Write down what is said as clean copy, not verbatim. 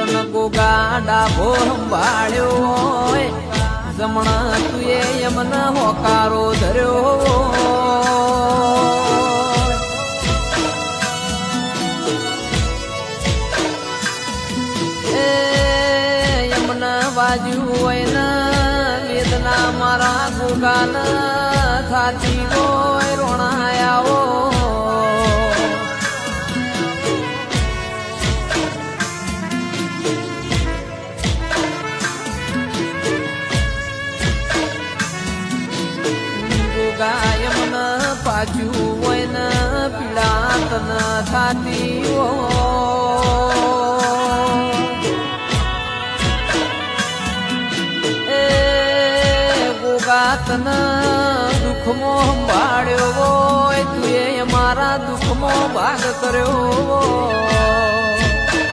તન ગોગા ડાભો સંભાળ્યો હોય જમણા તુએ યમના હોકારો ધર્યો એ યમના બાજુ હોય ના વેદના મારા ગોગાના થાતી હોય રોણાયાઓ ગાયમન પાછું હોય ને પીડા તન થાતી એ ગોગા તન દુઃખમાં સંભાળ્યો હોય તું એ મારા દુઃખમાં ભાગ કર્યો